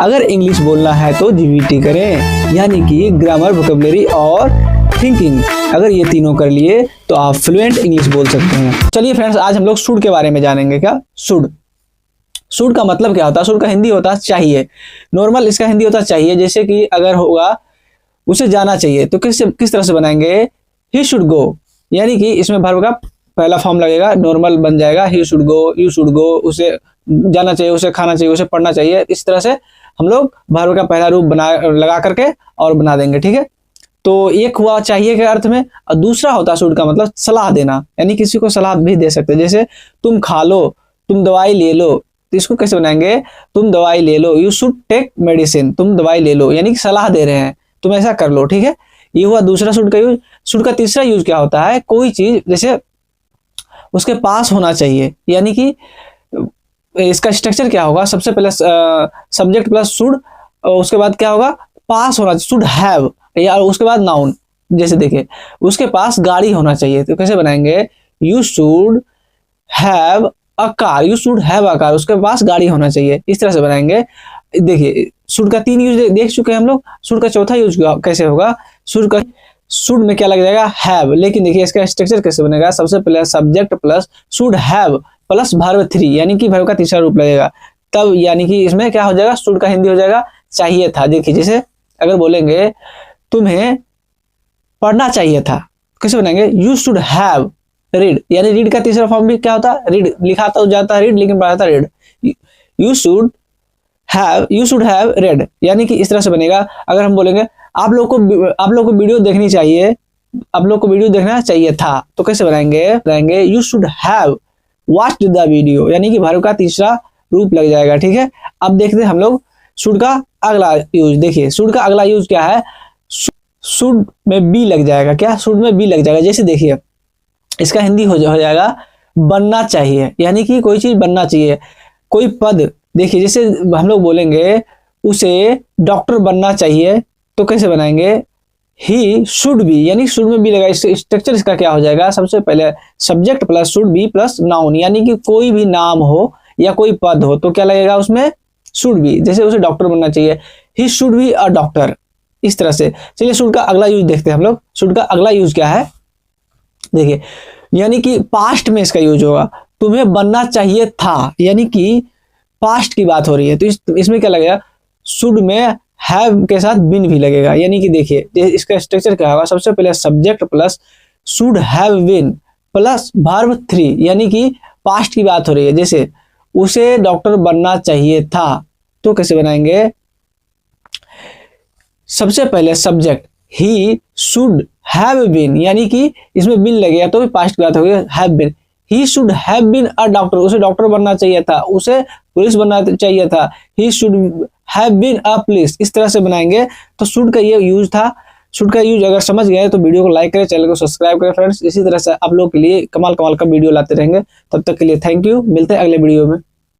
अगर इंग्लिश बोलना है तो जीवीटी करें, यानी कि ग्रामर, वोकैबुलरी और थिंकिंग। अगर ये तीनों कर लिए तो आप फ्लुएंट इंग्लिश बोल सकते हैं। चलिए फ्रेंड्स, आज हम लोग शुड के बारे में जानेंगे। क्या शुड? शुड का मतलब क्या होता है? शुड का हिंदी होता है चाहिए। नॉर्मल इसका हिंदी होता है चाहिए। जैसे कि अगर होगा उसे जाना चाहिए तो किस तरह से बनाएंगे? ही शुड गो, यानी कि इसमें वर्ब का पहला फॉर्म लगेगा, नॉर्मल बन जाएगा he should go, you should go. उसे जाना चाहिए, उसे खाना चाहिए, उसे पढ़ना चाहिए। इस तरह से हम लोग वर्ब का पहला रूप लगा करके और बना देंगे। ठीक है, तो एक हुआ चाहिए के अर्थ में, और दूसरा होता है शुड का मतलब सलाह देना, यानी किसी को सलाह भी दे सकते हैं। जैसे तुम खा लो, तुम दवाई ले लो, तो इसको कैसे बनाएंगे? तुम दवाई ले लो, यू शुड टेक मेडिसिन। तुम दवाई ले लो, यानी कि सलाह दे रहे हैं, तुम ऐसा कर लो। ठीक है, ये हुआ दूसरा शुड का यूज। शुड का तीसरा यूज क्या होता है? कोई चीज जैसे उसके पास होना चाहिए, यानी कि इसका स्ट्रक्चर क्या होगा? सबसे पहले सब्जेक्ट प्लस शुड, उसके बाद क्या होगा? पास होना, शुड हैव, या उसके बाद नाउन। जैसे देखिए, उसके पास गाड़ी होना चाहिए, तो कैसे बनाएंगे? You should have a car, you should have a car, उसके पास गाड़ी होना चाहिए। इस तरह से बनाएंगे। देखिए, शुड का 3 यूज देख चुके हैं हम लोग। शुड का चौथा यूज कैसे होगा? शुड में क्या लग जाएगा? हैव। लेकिन देखिए इसका स्ट्रक्चर कैसे बनेगा? सबसे पहले subject plus should have plus verb 3, यानी कि वर्ब का तीसरा रूप लगेगा तब, यानी कि इसमें क्या हो जाएगा? शुड का हिंदी हो जाएगा चाहिए था। देखिए, जैसे अगर बोलेंगे तुम्हें पढ़ना चाहिए था, कैसे बनाएंगे? यू शुड हैव रीड, यानी रीड का तीसरा फॉर्म भी क्या होता है? रीड। लिखा तो जाता है रीड, लेकिन पढ़ा था read. You should have read, यानी कि इस तरह से बनेगा। अगर हम बोलेंगे आप लोग को वीडियो देखनी चाहिए, आप लोग को वीडियो देखना चाहिए था, तो कैसे बनाएंगे? You should have watched the video, यानी कि वर्ब का तीसरा रूप लग जाएगा। ठीक है, अब देखते हैं हम लोग शुड का अगला यूज। देखिए, शुड का अगला यूज क्या है? शुड में बी लग जाएगा। क्या? शुड में बी लग जाएगा। जैसे देखिए, इसका हिंदी हो जाएगा बनना चाहिए, यानी कि कोई चीज बनना चाहिए, कोई पद। देखिए, जैसे हम लोग बोलेंगे उसे डॉक्टर बनना चाहिए, तो कैसे बनाएंगे? ही शुड बी, यानी शुड में बी लगा। स्ट्रक्चर इसका क्या हो जाएगा? सबसे पहले subject plus should be plus noun, यानी कि कोई भी नाम हो या कोई पद हो तो क्या लगेगा उसमें? Should be. जैसे उसे डॉक्टर बनना चाहिए, he should be a doctor. इस तरह से। चलिए शुड का अगला यूज देखते हैं हम लोग। शुड का अगला यूज क्या है? देखिए, यानी कि पास्ट में इसका यूज होगा। तुम्हें बनना चाहिए था, यानी कि पास्ट की बात हो रही है, तो इसमें क्या लगेगा? शुड में हैव के साथ बिन भी लगेगा, यानी कि देखिए इसका स्ट्रक्चर क्या होगा? सबसे पहले subject plus should have been plus verb 3, यानी कि पास्ट की बात हो रही है। जैसे उसे डॉक्टर बनना चाहिए था, तो कैसे बनाएंगे? सबसे पहले subject he should have been, यानी कि इसमें बिन लगेगा तो भी पास्ट की बात होगी। Have been, he should have been a doctor, उसे डॉक्टर बनना चाहिए था, उसे पुलिस बनना चाहिए था। He should have been a police. इस तरह से बनाएंगे। तो शुड का ये यूज था। शुड का यूज अगर समझ गए तो वीडियो को लाइक करें, चैनल को सब्सक्राइब करें फ्रेंड्स। इसी तरह से आप लोग के लिए कमाल का वीडियो लाते रहेंगे। तब तक के लिए थैंक यू। मिलते हैं अगले वीडियो में।